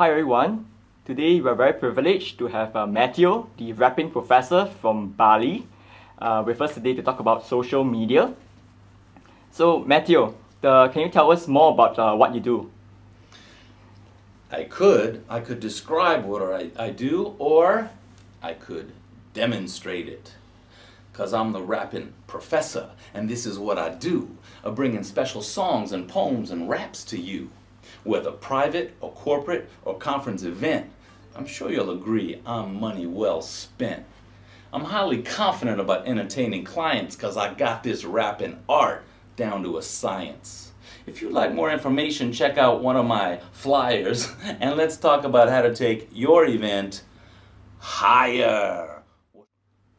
Hi everyone. Today we are very privileged to have Matthew, the rapping professor from Bali, with us today to talk about social media. So Matthew, can you tell us more about what you do? I could describe what I do, or I could demonstrate it. Because I'm the rapping professor, and this is what I do, of bringing special songs and poems and raps to you. Whether private or corporate or conference event, I'm sure you'll agree I'm money well spent. I'm highly confident about entertaining clients because I got this rapping art down to a science. If you'd like more information, check out one of my flyers and let's talk about how to take your event higher.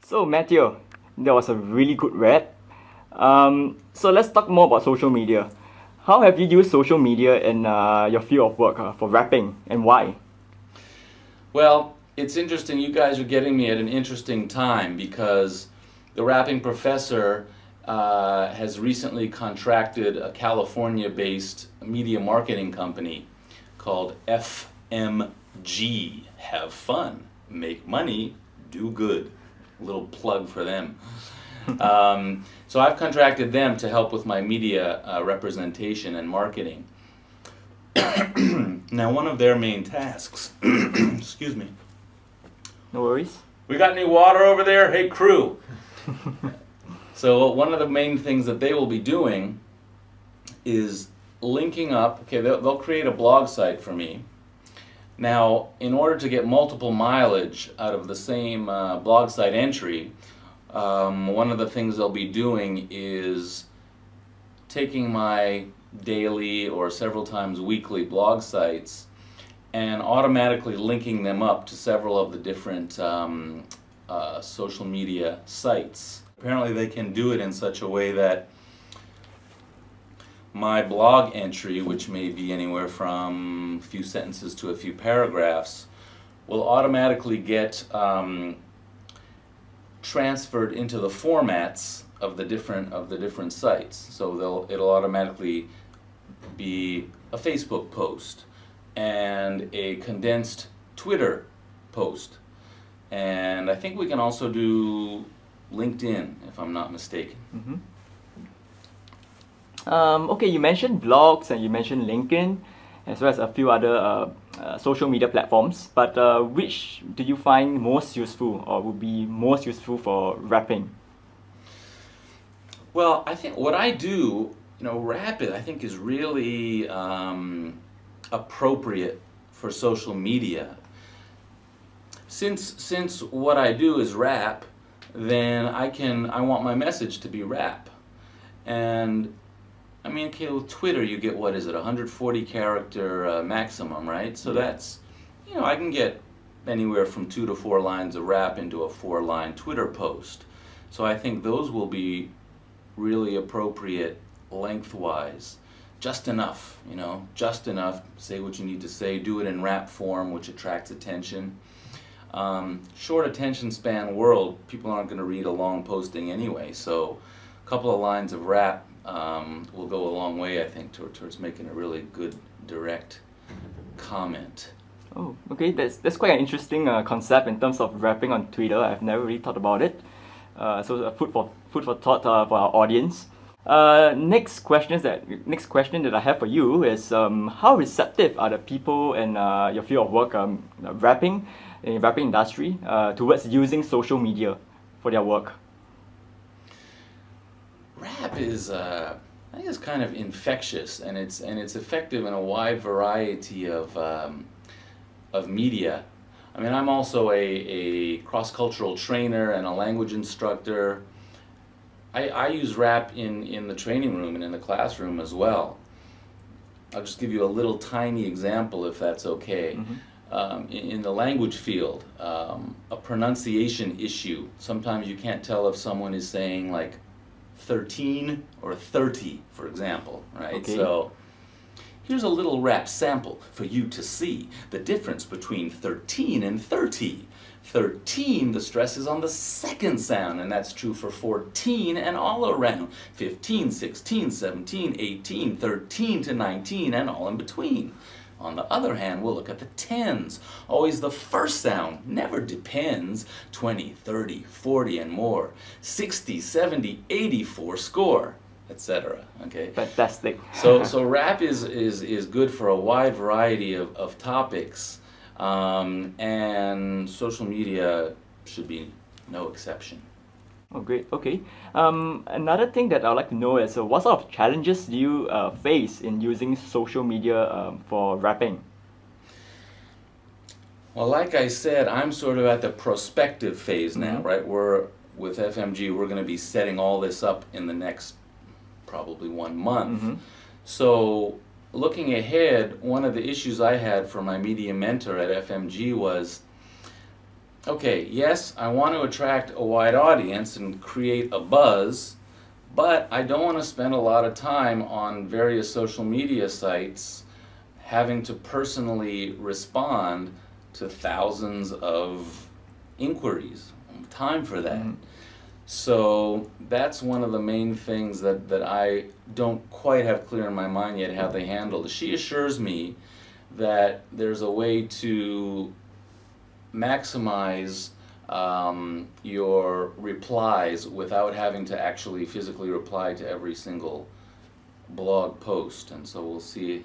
So Matthew, that was a really good rap. So let's talk more about social media. How have you used social media in your field of work for rapping, and why? Well, it's interesting. You guys are getting me at an interesting time because the rapping professor has recently contracted a California-based media marketing company called FMG. Have fun, make money, do good. A little plug for them. So I've contracted them to help with my media representation and marketing. Now, one of their main tasks, excuse me. No worries. We got any water over there? Hey, crew. So one of the main things that they will be doing is linking up. Okay, they'll create a blog site for me. Now, in order to get multiple mileage out of the same blog site entry, one of the things they'll be doing is taking my daily or several times weekly blog sites and automatically linking them up to several of the different social media sites. Apparently they can do it in such a way that my blog entry, which may be anywhere from a few sentences to a few paragraphs, will automatically get transferred into the formats of the different sites. So it'll automatically be a Facebook post and a condensed Twitter post, and I think we can also do LinkedIn, if I'm not mistaken. Mm-hmm. Okay, you mentioned blogs and you mentioned LinkedIn, as well as a few other social media platforms, but which do you find most useful or would be most useful for rapping? Well, I think what I do, rap it, I think is really appropriate for social media. Since what I do is rap, then I want my message to be rap. And I mean, okay, with Twitter you get, what is it, 140 character maximum, right? So that's, I can get anywhere from 2 to 4 lines of rap into a 4-line Twitter post. So I think those will be really appropriate lengthwise. Just enough, just enough. Say what you need to say, do it in rap form, which attracts attention. Short attention span world, people aren't going to read a long posting anyway, so a couple of lines of rap will go a long way, I think, towards making a really good, direct comment. Oh, okay, that's quite an interesting concept in terms of rapping on Twitter. I've never really thought about it. So food for thought for our audience. Next question that I have for you is how receptive are the people in your field of work, rapping industry, towards using social media for their work? Rap is, I think, it's kind of infectious, and it's effective in a wide variety of media. I mean, I'm also a cross-cultural trainer and a language instructor. I use rap in the training room and in the classroom as well. I'll just give you a little tiny example, if that's okay. Mm-hmm. In the language field, a pronunciation issue. Sometimes you can't tell if someone is saying like 13 or 30, for example, right? Okay. So here's a little rap sample for you to see the difference between 13 and 30. 13, the stress is on the second sound, and that's true for 14 and all around. 15, 16, 17, 18, 13 to 19, and all in between. On the other hand, we'll look at the tens. Always the first sound, never depends. 20, 30, 40 and more. 60, 70, 84 score, etc. Okay? Fantastic. So rap is good for a wide variety of topics, and social media should be no exception. Oh, great. Okay. Another thing that I'd like to know is what sort of challenges do you face in using social media for rapping? Well, like I said, I'm sort of at the prospective phase now, Mm-hmm. right? With FMG, we're going to be setting all this up in the next probably 1 month. Mm-hmm. So, looking ahead, one of the issues I had for my media mentor at FMG was, okay, yes, I want to attract a wide audience and create a buzz, but I don't want to spend a lot of time on various social media sites having to personally respond to thousands of inquiries. Time for that. Mhm. So that's one of the main things that I don't quite have clear in my mind yet how they handle. She assures me that there's a way to maximize your replies without having to actually physically reply to every single blog post. And so we'll see.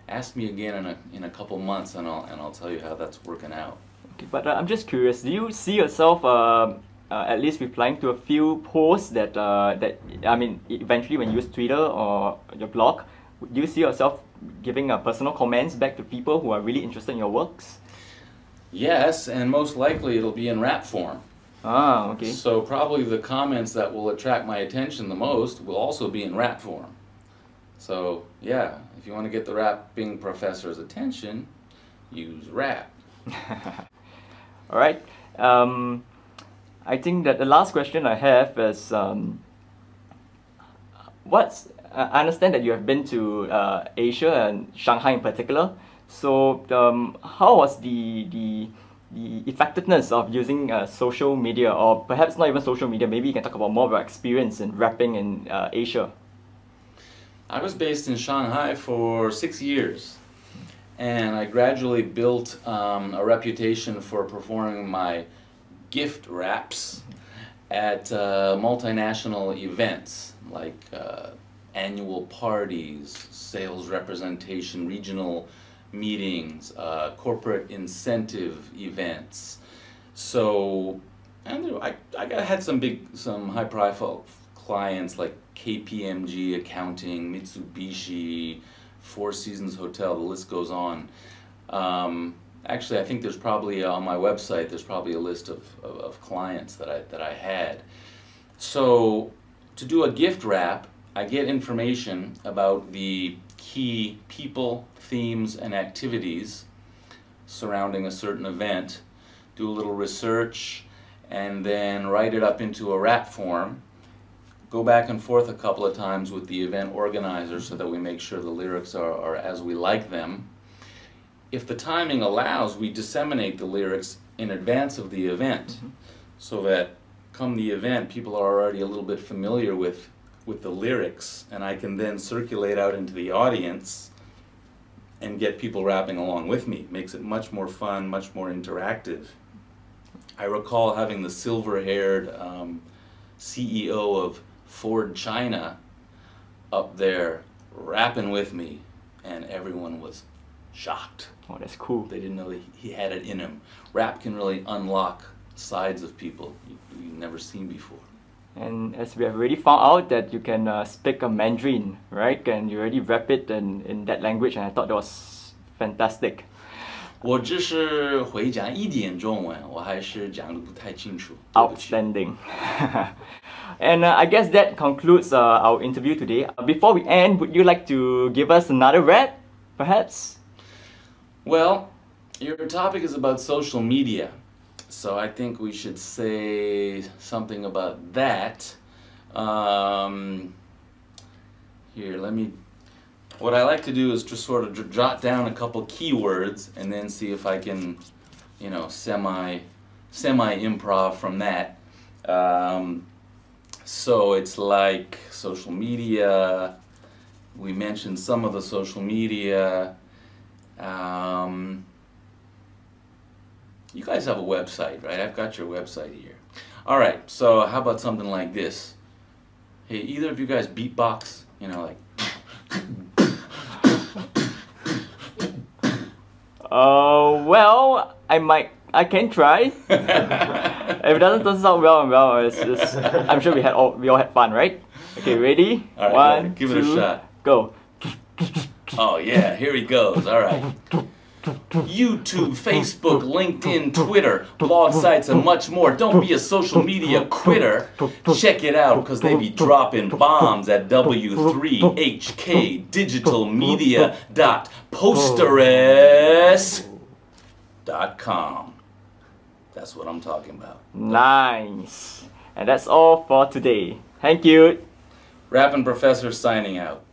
Ask me again in a couple months, and I'll tell you how that's working out. Okay, but I'm just curious. Do you see yourself at least replying to a few posts that I mean, eventually when you use Twitter or your blog, do you see yourself giving personal comments back to people who are really interested in your works? Yes, and most likely it'll be in rap form. Ah, okay. So probably the comments that will attract my attention the most will also be in rap form. So yeah, if you want to get the rapping professor's attention, use rap. All right. I think that the last question I have is, I understand that you have been to Asia and Shanghai in particular. So how was the effectiveness of using social media, or perhaps not even social media? Maybe you can talk about more of your experience in rapping in Asia. I was based in Shanghai for 6 years, and I gradually built a reputation for performing my gift raps at multinational events like annual parties, sales representation, regional meetings, corporate incentive events. So, and I had some high profile clients like KPMG Accounting, Mitsubishi, Four Seasons Hotel, the list goes on. Actually, I think there's probably on my website, there's probably a list of clients that I had. So to do a gift wrap, I get information about the key people, themes, and activities surrounding a certain event, do a little research, and then write it up into a rap form. Go back and forth a couple of times with the event organizer so that we make sure the lyrics are as we like them. If the timing allows, we disseminate the lyrics in advance of the event, so that come the event, people are already a little bit familiar with the lyrics, and I can then circulate out into the audience and get people rapping along with me. It makes it much more fun, much more interactive. I recall having the silver-haired CEO of Ford China up there rapping with me, and everyone was shocked. Oh, that's cool. They didn't know that he had it in him. Rap can really unlock sides of people you've never seen before. And as we have already found out that you can speak a Mandarin, right? And you already rap it in that language, and I thought that was fantastic. 我只是会讲一点中文，我还是讲得不太清楚。对不起。 Outstanding. And I guess that concludes our interview today. Before we end, would you like to give us another rap, perhaps? Well, your topic is about social media, so I think we should say something about that. Here, what I like to do is just sort of jot down a couple keywords and then see if I can, semi-improv from that. So it's like social media, we mentioned some of the social media, You guys have a website, right? I've got your website here. All right, so how about something like this? Hey, either of you guys beatbox? You know, like... Well, I can try. If it doesn't sound well, I'm sure we all had fun, right? Okay, ready? All right, One, give it a two, shot. go. Oh yeah, here he goes. All right. YouTube, Facebook, LinkedIn, Twitter, blog sites, and much more. Don't be a social media quitter. Check it out, because they be dropping bombs at w3hkdigitalmedia.posterous.com. That's what I'm talking about. Nice. And that's all for today. Thank you. Rapping Professor signing out.